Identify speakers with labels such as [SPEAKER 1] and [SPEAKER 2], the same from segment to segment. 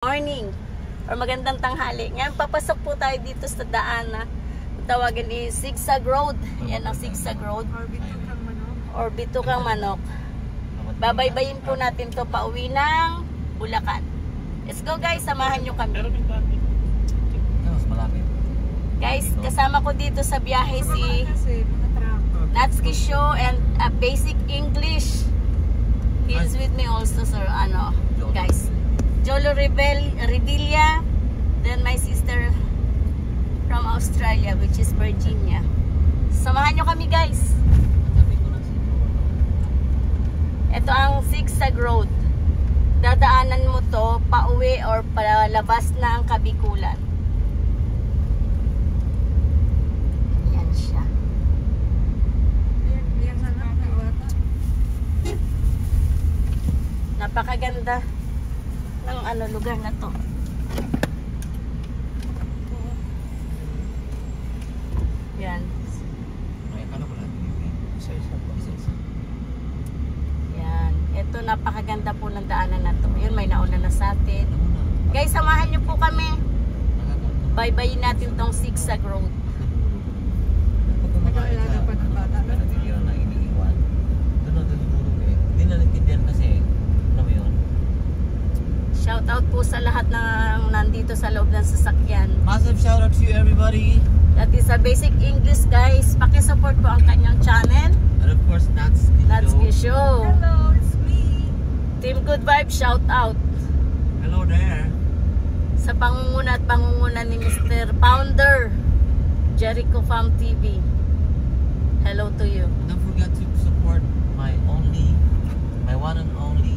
[SPEAKER 1] Morning or magandang tanghali. Ngayon papasok po tayo dito sa daan na tawagan is Zigzag Road. Yan ang Zigzag Road. Or Bitukang Manok. Babaybayin po natin to pauwi ng Bulacan. Let's go guys, samahan nyo kami. Guys, kasama ko dito sa biyahe si Natsuki Show and Basic English. He is with me also, sir. Guys. Jolo Revilla, then my sister from Australia, which is Virginia. Samahan nyo kami guys. Ito ang Zigzag Road. Dadaanan mo to pauwi or palabas na ang Kabikulan. Yan siya. Napakaganda ng lugar na to. Yan. Yan. Ito napakaganda po ng daanan na to. Yun, may nauna na sa atin. Guys, samahan nyo po kami. Baybayin natin tong Zigzag Road.
[SPEAKER 2] Nag-aalaga pa ng bata. Hindi na nagtindihan kasi. Ano mo yun?
[SPEAKER 1] Shout out po sa lahat ng nandito sa loob ng sasakyan.
[SPEAKER 2] Massive shout out to you everybody.
[SPEAKER 1] That is a Basic English guys. Paki-support po ang kanyang channel.
[SPEAKER 2] And of course,
[SPEAKER 1] Natsuki Show.
[SPEAKER 3] Hello, it's me.
[SPEAKER 1] Team Good Vibes, shout out.
[SPEAKER 2] Hello there.
[SPEAKER 1] Sa pangunguna at pangunguna ni Mr. Founder Jericho Farm TV. Hello to you.
[SPEAKER 2] And don't forget to support my one and only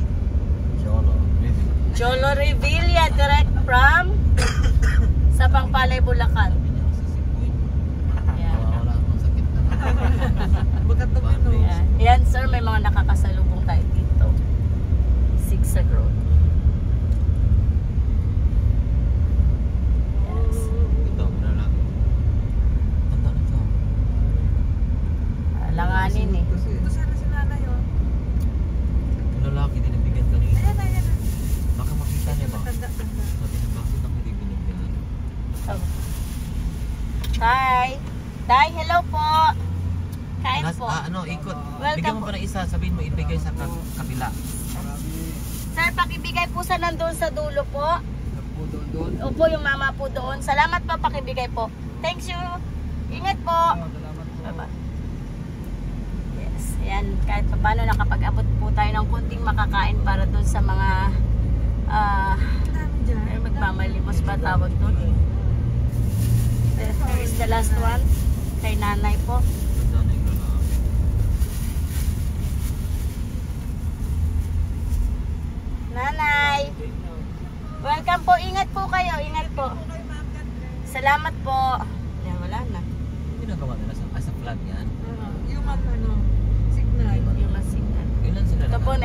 [SPEAKER 1] Jolo Revilla, direct from sa Pangpalay, Bulacan. Yan sir, may mga nakakasalubong tayo dito. Zigzag Road. Yes.
[SPEAKER 2] Ito, lalaki. Tanda na ito.
[SPEAKER 1] Langanin eh.
[SPEAKER 3] Ito sana si Nana yun.
[SPEAKER 2] Lalaki, dinabigyan kanina.
[SPEAKER 3] Ayan.
[SPEAKER 2] Baka makita niya ba?
[SPEAKER 3] Tanda.
[SPEAKER 2] Sabi na bakit ako hindi binibigyan?
[SPEAKER 1] Oh. Hi. Day, hello po. Kain po.
[SPEAKER 2] Ikot.
[SPEAKER 1] Welcome
[SPEAKER 2] Bigyan mo
[SPEAKER 1] po.
[SPEAKER 2] pa ng isa, sabihin mo ibigay sa kapila.
[SPEAKER 1] Sir, pakibigay po sa nandun sa dulo po. Opo, yung mama po doon. Salamat po, pakibigay po. Thanks you. Ingat po. Bye-bye. Yes, yan. Kahit pa paano nakapag-abot po tayo ng kunting makakain para doon sa mga magmamalimos ba tawag doon. Here is the last one. Kay nanay po. Nanay. Welcome po. Ingat po kayo. Ingat po. Salamat po. Yan, wala na.
[SPEAKER 2] Hindi nagawa nila sa flag yan.
[SPEAKER 3] Human signal.
[SPEAKER 1] Yung signal.
[SPEAKER 2] Ilan sila?
[SPEAKER 1] Ito po,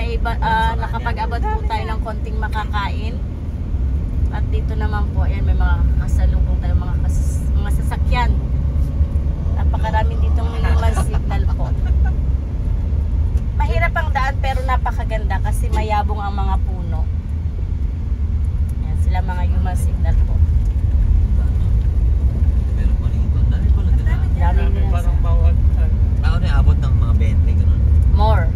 [SPEAKER 1] nakapag-abot po tayo ng konting makakain. At dito naman po, ayan, may mga kasalubong tayo, mga sasakyan. Napakarami ditong human signal po. Mahirap ang daan pero napakaganda kasi mayabong ang mga puno. Yan sila mga human signal po.
[SPEAKER 2] Pero pa rin ito. Dami pala nila.
[SPEAKER 1] Dami nila.
[SPEAKER 4] Parang bawat
[SPEAKER 2] Tao na abot ng mga 20 ganun.
[SPEAKER 1] More.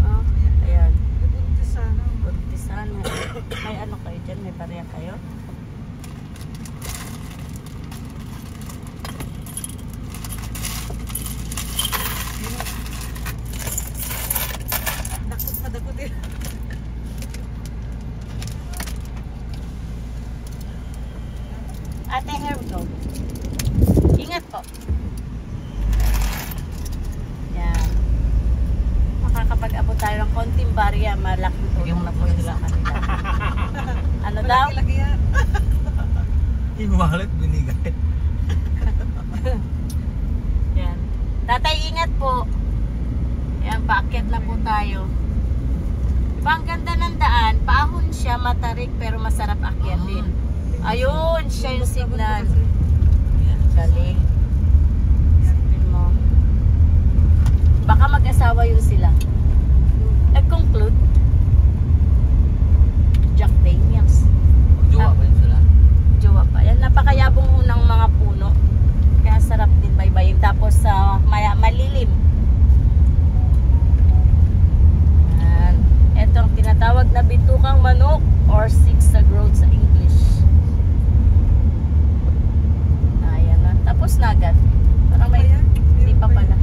[SPEAKER 1] Oh, ayan.
[SPEAKER 3] Buntis sana.
[SPEAKER 1] Buntisan. May ano kayo dyan? May barya kayo?
[SPEAKER 3] Madakot eh.
[SPEAKER 1] Ate, here we go. Ingat po. Yan. Makakapag-abot tayo ng konting barya, malaking tulong na po yun sa kanila. Ano daw?
[SPEAKER 3] Laki yan.
[SPEAKER 2] Yung wallet binigay.
[SPEAKER 1] Yan. Tatay, ingat po. Yan, paakyat na po tayo. Diba ang ganda ng daan? Paahon siya, matarik, pero masarap akyatin. Ayun, siya yung signal. Galing. Sabihin mo. Baka mag-asawa yun sila. Nag-conclude. ng manok or zigzag road sa English. Ayan na. Tapos na agad. Parang may,
[SPEAKER 3] Ayan,
[SPEAKER 1] hindi pa pala.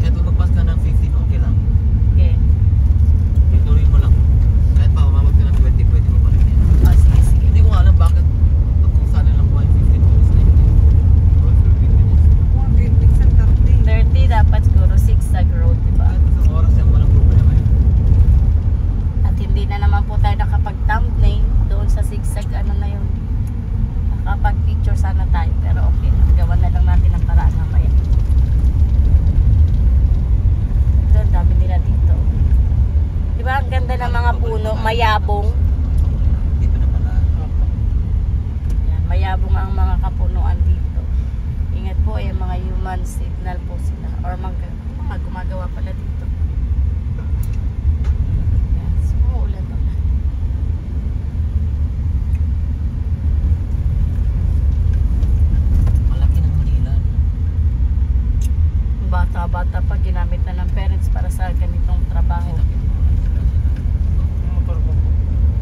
[SPEAKER 2] Kahit lumagpas ka ng 15, okay lang.
[SPEAKER 1] Okay.
[SPEAKER 2] Ituloy mo lang. Kahit pa umabot ka ng 20, pwede mo pa rin yan.
[SPEAKER 1] Oh, sige, sige.
[SPEAKER 2] Hindi ko nga alam bakit kung saan lang po yung 15 minutes na yun. Or 15 minutes.
[SPEAKER 3] Minsan 30.
[SPEAKER 1] 30 dapat siguro zigzag road, diba?
[SPEAKER 2] Kahit isang oras yan, walang problema yun.
[SPEAKER 1] At hindi na naman po tayo nakapag-thumbnail doon sa zigzag ano na yun. Nakapag-picture sana tayo pero okay. Gawa na lang natin ang paraan mamaya. Ito, ang dami nila dito. Diba ang ganda ng mga puno, mayabong.
[SPEAKER 2] Dito na pala.
[SPEAKER 1] Yan, mayabong ang mga kapunuan dito. Ingat po, yung mga human signal po sila. Or mga gumagawa pala dito. Yan, so ulan na.
[SPEAKER 2] Malaki ng Manila.
[SPEAKER 1] Bata-bata pa ginamit na ng parents para sa ganitong trabaho.
[SPEAKER 4] Motor ko po.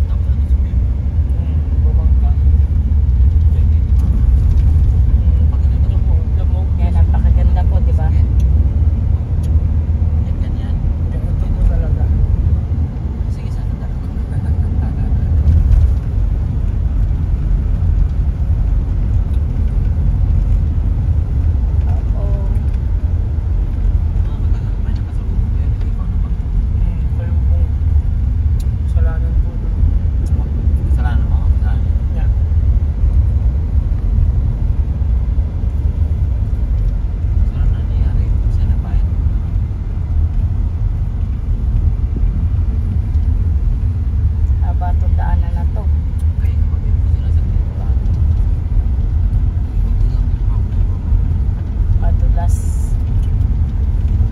[SPEAKER 2] Tapos ano sabihin mo?
[SPEAKER 4] Bumangka. Lamog.
[SPEAKER 1] Yan, napakaganda po, di ba?
[SPEAKER 2] Yan, ganyan.
[SPEAKER 4] Ito po talaga.
[SPEAKER 2] Sige, sana talaga.
[SPEAKER 1] Oo.
[SPEAKER 2] Mga matagal pa niya kasalubong ko yun. Hindi ko naman.
[SPEAKER 4] Kalubong. Kasalanan po.
[SPEAKER 2] Kasalanan mo? Kasalanan niya.
[SPEAKER 4] Yeah.
[SPEAKER 2] So, ano nangyayari? Siya na ba yun?
[SPEAKER 1] Haba itong daanan na to.
[SPEAKER 2] Kaya kapatid ko sila sa tinta.
[SPEAKER 1] Madulas.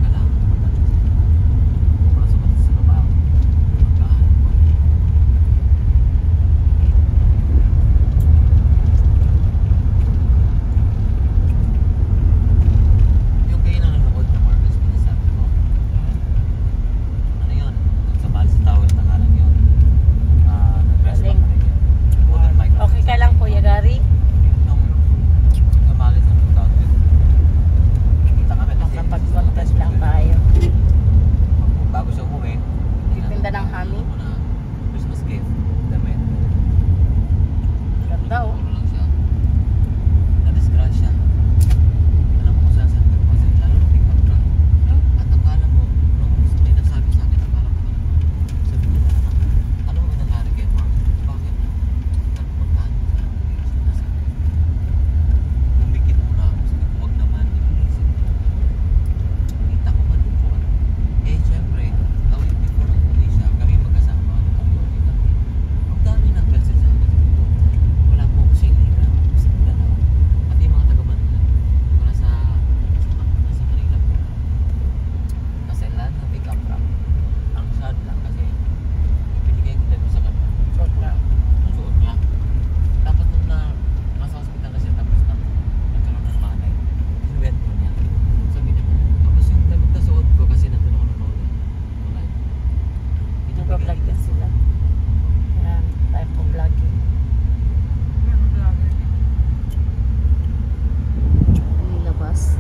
[SPEAKER 2] Kailangan ko pa rin. Pasok ka sa trabaho. Magkahan mo. Yung kayo nanonood ng Marvel's pinasabi ko. Ano yun? Dun sa Mahal sa Tower na kalang yun. Nag-rest pa
[SPEAKER 1] Galing.
[SPEAKER 2] ka rin yun. Golden Microphone.
[SPEAKER 1] Okay ka lang, Kuya Gary?
[SPEAKER 2] Nung namalit ng 2000. Kita kami kasi.
[SPEAKER 1] Makapag-contact lang tayo.
[SPEAKER 2] Bago siya umuwi.
[SPEAKER 1] Titinda ng honey?
[SPEAKER 2] Muna Christmas gift. Damit.
[SPEAKER 1] Ganda oh.
[SPEAKER 2] Puro lang siya. Na-disgrasya. Alam mo kung saan saan ka kasi lalo ng pick-up truck. At akala mo, nung may nagsabi sa akin, akala ko talaga. Sabi ko na, ano mo nangyari kay Mark? Bakit? Nagpuntahan ko sa nasa. Bumikit muna ako. Sabi ko, wag naman. Inisip ko. Kita ko malungkot. Eh, syempre, a week before umuwi siya, kami magkasama. Nag-uwi kami. Ang dami ng message sa akin. Sabi ko, wala po ako silingan. Sigla lang. Pati yung mga taga-Manila. Kung nasa Manila po. Kasi lahat ng pick-up truck, ang sad lang kasi binigay ko dito sa kanya.
[SPEAKER 4] Short na.
[SPEAKER 2] Ang suot niya. Dapat nung nasa hospital na siya tapos nagkaroon ng malay. Sinuwet ko niya. Sabi niya, tapos yung damit na suot ko kasi nandun ako nanonood. Online.
[SPEAKER 1] Nag-vlog din sila. Yan, tayo po vlogging. Ang labas.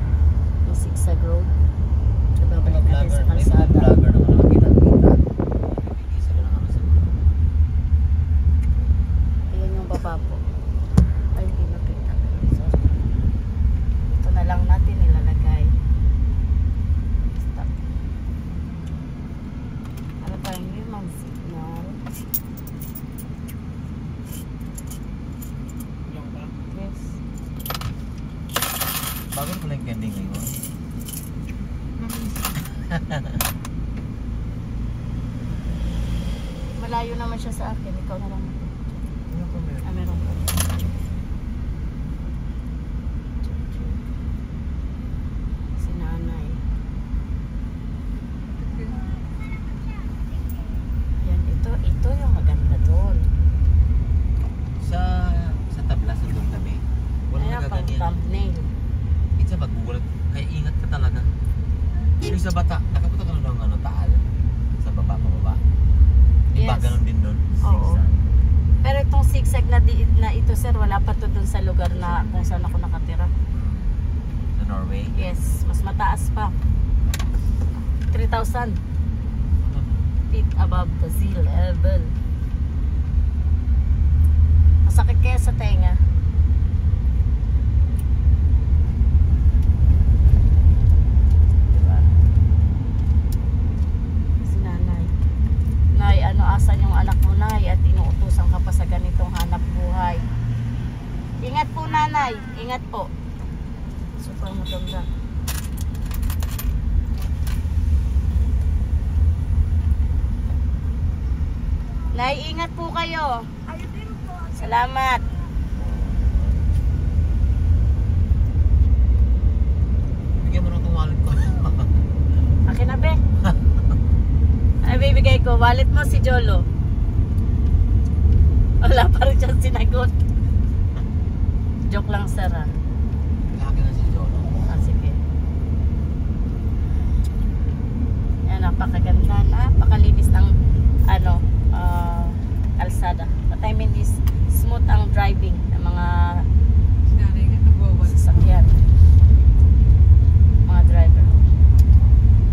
[SPEAKER 1] Yung zigzag road. Ibabalik natin sa kalsada.
[SPEAKER 2] vlogger na mga nakita-kita. Bibigay sila ng ano sa mga.
[SPEAKER 1] Ayan yung baba po. Ay, hindi makita. Sorry. Ito na lang natin ilalagay. Stop. Ano tayong human signal?
[SPEAKER 4] Yung ba?
[SPEAKER 1] Yes.
[SPEAKER 2] Bago ko lang candy ngayon.
[SPEAKER 1] Malayo naman siya sa akin. Ikaw na lang.
[SPEAKER 4] Ano po meron?
[SPEAKER 1] Ah, meron pa. Si nanay. Yan, ito yung maganda doon.
[SPEAKER 2] Sa tablas ng doon kami. Walang
[SPEAKER 1] Kaya pang
[SPEAKER 2] nagaganyan.
[SPEAKER 1] thumbnail.
[SPEAKER 2] Minsan magugulat. Kaya ingat ka talaga. Yung sa bata, nakapunta ka na ng ano, taal. Sa baba, pababa. Di ba
[SPEAKER 1] Yes.
[SPEAKER 2] ganun din doon?
[SPEAKER 1] Oo.
[SPEAKER 2] zigzag.
[SPEAKER 1] Pero itong zigzag na ito sir, wala pa to dun sa lugar na kung saan ako nakatira.
[SPEAKER 2] Sa Norway.
[SPEAKER 1] Yes, mas mataas pa. 3,000 feet above the sea level. Masakit kaya sa tenga. Diba? Si nanay. Nay, ano asan yung anak mo, nay? At inuutusan ka pa sa ganitong hanap buhay. Ingat po, nanay. Ingat po. Super maganda. Nay, ingat po kayo. Salamat.
[SPEAKER 2] Bigyan mo na itong wallet ko.
[SPEAKER 1] Akin na, be. Ay, bibigay ko. Wallet mo si Jolo. Wala pa rin siyang sinagot. Joke lang, sir, ah.
[SPEAKER 2] Laki na si Jolo.
[SPEAKER 1] Ah, sige. Yan, napakaganda. Napakalinis ng kalsada. What I mean is smooth ang driving ng mga
[SPEAKER 3] Sinanay nga nagwawan.
[SPEAKER 1] sasakyan. Mga driver.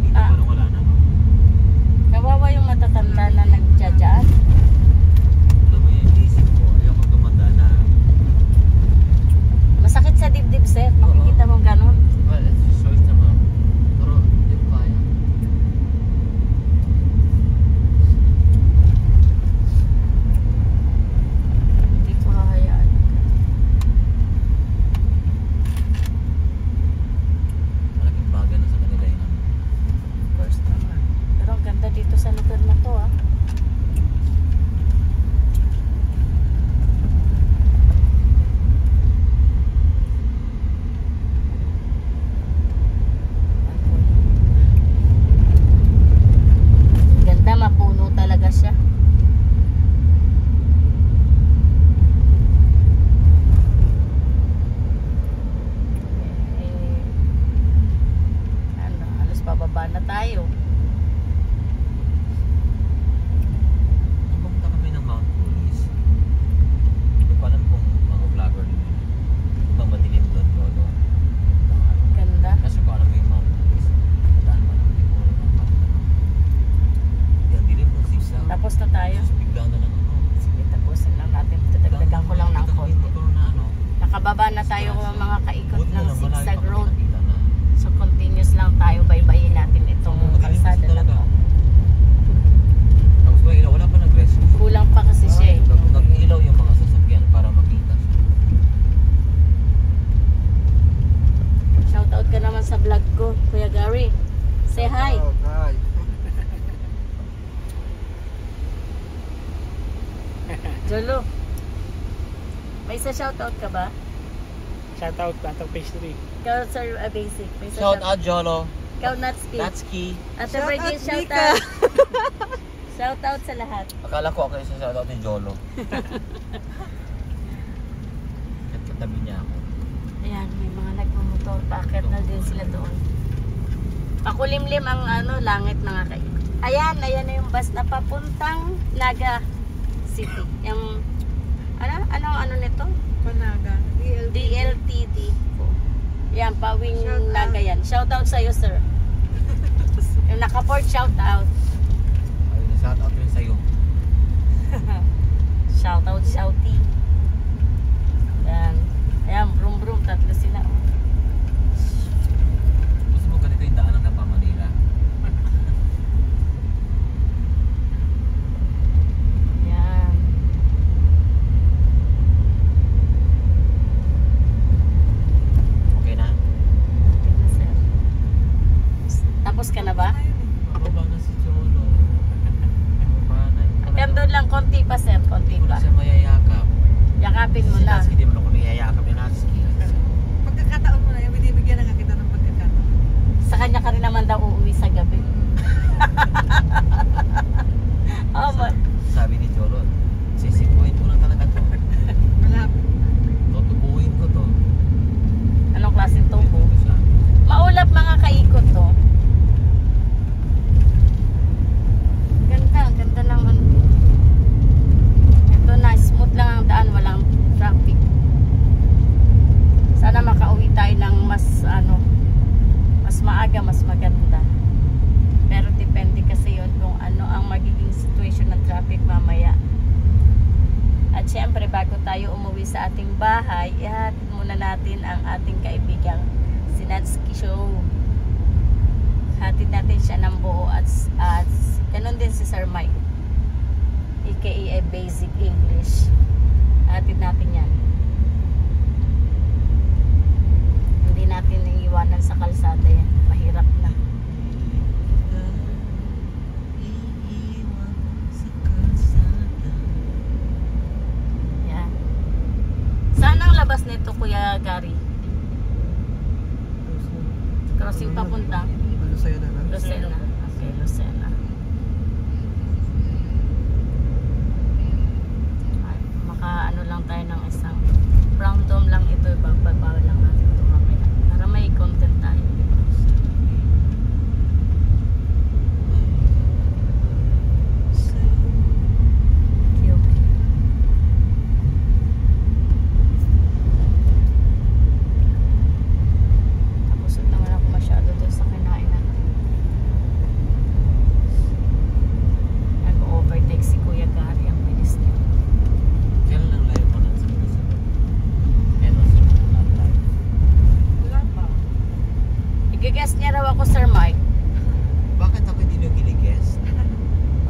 [SPEAKER 2] Dito
[SPEAKER 1] Ah.
[SPEAKER 2] pa nung wala na. No?
[SPEAKER 1] Kawawa yung matatanda na nagdadaan.
[SPEAKER 2] Alam mo yung isip ko, ayoko tumanda na.
[SPEAKER 1] Masakit sa dibdib, sir. Makikita mo ganun.
[SPEAKER 2] Well, it's just choice naman. Pero, di ba kaya?
[SPEAKER 1] Hindi ko hahayaan.
[SPEAKER 2] Malaking bagay na sa kanila yun.
[SPEAKER 1] Of course naman. Pero ang ganda dito sa lugar na to, ah. Ganda, mapuno talaga siya. Halos pababa na tayo.
[SPEAKER 2] Pumunta kami ng Mount Police. Hindi ko alam kung mga vlogger din yun. Kung ba madilim doon ko, no?
[SPEAKER 1] Ganda.
[SPEAKER 2] Kasi ko alam mo yung Mount Police. Madaan mo lang, hindi ko alam ang pakita. Yan, dilim ng zigzag.
[SPEAKER 1] Tapos na tayo.
[SPEAKER 2] Tapos bigla na lang ano.
[SPEAKER 1] Sige, tapusin lang natin. Dagdagan ko lang ng konti.
[SPEAKER 2] Motor na ano.
[SPEAKER 1] Nakababa na tayo mga kaikot
[SPEAKER 2] Buti na
[SPEAKER 1] ng
[SPEAKER 2] lang, malayo
[SPEAKER 1] zigzag
[SPEAKER 2] pa kami
[SPEAKER 1] road.
[SPEAKER 2] nakita na.
[SPEAKER 1] So continuous lang tayo, baybayin natin itong
[SPEAKER 2] Madilim kasi
[SPEAKER 1] kalsada na
[SPEAKER 2] talaga.
[SPEAKER 1] to.
[SPEAKER 2] Tapos may ilaw, wala pa nag-rescue.
[SPEAKER 1] Kulang pa kasi siya eh.
[SPEAKER 2] Nag-ilaw yung mga sasakyan para makita siya.
[SPEAKER 1] Shoutout ka naman sa vlog ko, Kuya Gary. Say hi.
[SPEAKER 4] Hi.
[SPEAKER 1] Jolo. May isa shoutout ka ba?
[SPEAKER 4] Shoutout Batang Pastry.
[SPEAKER 1] Ikaw sir, basic. May isa
[SPEAKER 2] Shout out Jolo.
[SPEAKER 1] Ikaw Natsuki.
[SPEAKER 2] Natsuki.
[SPEAKER 1] At
[SPEAKER 3] Shout
[SPEAKER 1] birthday
[SPEAKER 3] out,
[SPEAKER 1] shoutout. Shoutout sa lahat.
[SPEAKER 2] Akala ko ako yung shout out ni Jolo. At katabi niya ako.
[SPEAKER 1] Ayan, may mga nagmumotor. Bakit na din sila doon? Pakulimlim ang langit mga kaikot. Ayan na yung bus na papuntang Naga City. Yung, ano nito?
[SPEAKER 3] Panaga.
[SPEAKER 1] DLTT. Yan, pawing
[SPEAKER 3] Shout out.
[SPEAKER 1] Naga yan. Shoutout sa'yo, sir. Yung naka-port, shoutout.
[SPEAKER 2] Ayun, shout out rin sa'yo.
[SPEAKER 1] Shoutout, shouty. Yan. Ayan, brum brum, tatlo sila.
[SPEAKER 2] Gusto mo ganito yung daanan ng Manila?
[SPEAKER 1] Yan.
[SPEAKER 2] Okay na?
[SPEAKER 1] Okay na, sir. Tapos ka na ba?
[SPEAKER 2] Mababa na si Jolo. Mababa na.
[SPEAKER 1] Hanggang doon lang, konti pa, sir. Konti
[SPEAKER 2] Hindi ko
[SPEAKER 1] pa.
[SPEAKER 2] na siya mayayakap.
[SPEAKER 1] Yakapin mo
[SPEAKER 2] Si
[SPEAKER 1] na.
[SPEAKER 2] Natsuki, di mo na ako niyayakap ni Natsuki.
[SPEAKER 3] Pagkakataon mo na yan, binibigyan na nga kita ng pagkakataon.
[SPEAKER 1] Sa kanya ka rin naman daw uuwi sa gabi. Oh,
[SPEAKER 2] Sabi ni Jolo, sisipuin ko lang talaga to.
[SPEAKER 3] Malapit.
[SPEAKER 2] Tutubuhin ko to.
[SPEAKER 1] anong klaseng tubo?
[SPEAKER 2] Ito siya.
[SPEAKER 1] Maulap mga kaikot to. Ganda ng ano. At syempre, bago tayo umuwi sa ating bahay, ihatid muna natin ang ating kaibigang si Natsuki Show. Hatid natin siya ng buo at ganun din si Sir Mike, aka Basic English. Hatid natin yan. Hindi natin iiwanan sa kalsada yan. Mahirap na. Yan. Saan ang labas nito, Kuya Gary? Crossing papunta?
[SPEAKER 3] Lucena na.
[SPEAKER 1] Lucena. Okay, Lucena. Ay, maka ano lang tayo ng isang random lang ito, bagbaba lang natin ito mamaya para may content tayo. Cute. Tapos naman ako masyado doon sa kinainan. Nag-overtake si Kuya Gary, ang bilis niya.
[SPEAKER 2] Kailan lang live mo lang sa Pilipinas? Meron sa mga live.
[SPEAKER 3] Wala pa.
[SPEAKER 1] I-guess niya raw ako, Sir Mike.
[SPEAKER 2] Bakit ako hindi nyo gini-guess?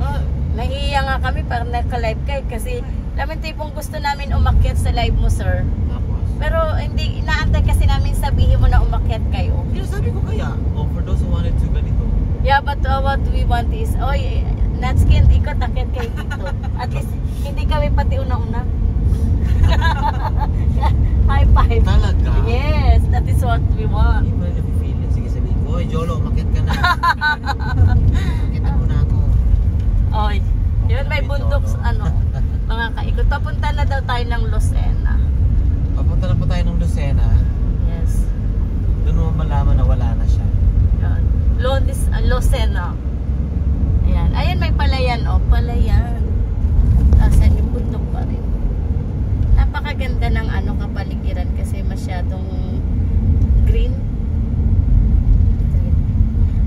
[SPEAKER 1] Oh, nahihiya nga kami pag naka-live kayo kasi namin tipong gusto namin umakyat sa live mo, sir.
[SPEAKER 2] Tapos?
[SPEAKER 1] Pero hindi, inaantay kasi namin sabihin mo na umakyat kayo.
[SPEAKER 2] Sabi ko kaya, for those who wanted to ganito.
[SPEAKER 1] Yeah, but what we want is, oy, Natsuki, ikot, akyat kayo dito. At least, hindi kami pati una-una. High five.
[SPEAKER 2] Talaga?
[SPEAKER 1] Yes, that is what we want.
[SPEAKER 2] Hindi mo na feel it. Sige sabihin ko, oy Jolo, umakit ka na. Makita mo na ako.
[SPEAKER 1] Oy, yun may bundok, ano, mga kaikot. Papunta na daw tayo ng Lucena.
[SPEAKER 2] Papunta na po tayo ng Lucena.
[SPEAKER 1] Yes.
[SPEAKER 2] Doon mo malaman na wala na siya.
[SPEAKER 1] Yan. Lucena. Ayan. Ayan, may palayan, oh. Palayan. Tasan yung bundok pa rin. Napakaganda ng ano kapaligiran kasi masyadong green.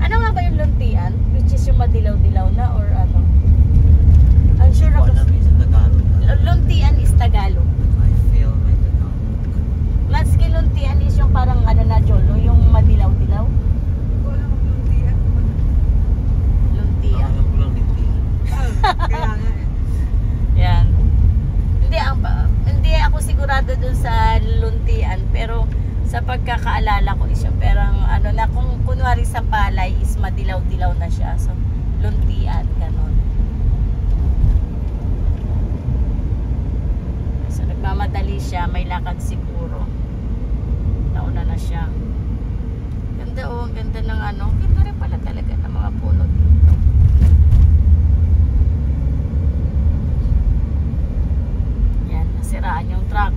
[SPEAKER 1] Ano nga ba yung luntian? Which is yung madilaw-dilaw na or ano? I'm sure
[SPEAKER 2] Ako
[SPEAKER 1] ako.
[SPEAKER 2] namin sa Tagalog.
[SPEAKER 1] Luntian is Tagalog.
[SPEAKER 2] I feel my Tagalog.
[SPEAKER 1] Natsuki, luntian is yung parang ano na jolo, yung madilaw-dilaw.
[SPEAKER 3] Ko alam ang luntian.
[SPEAKER 1] Luntian.
[SPEAKER 2] Alam ko lang hindi.
[SPEAKER 3] Kaya nga eh.
[SPEAKER 1] Yan. Hindi ako sigurado dun sa luntian, pero sa pagkakaalala ko is yung perang ano na kung kunwari sa palay is madilaw-dilaw na siya. So luntian ganon. So nagmamadali siya, may lakad siguro. Nauna na siya. Ganda oh, ang ganda ng ano. Ganda rin pala talaga ng mga puno dito. Yan, nasiraan yung truck.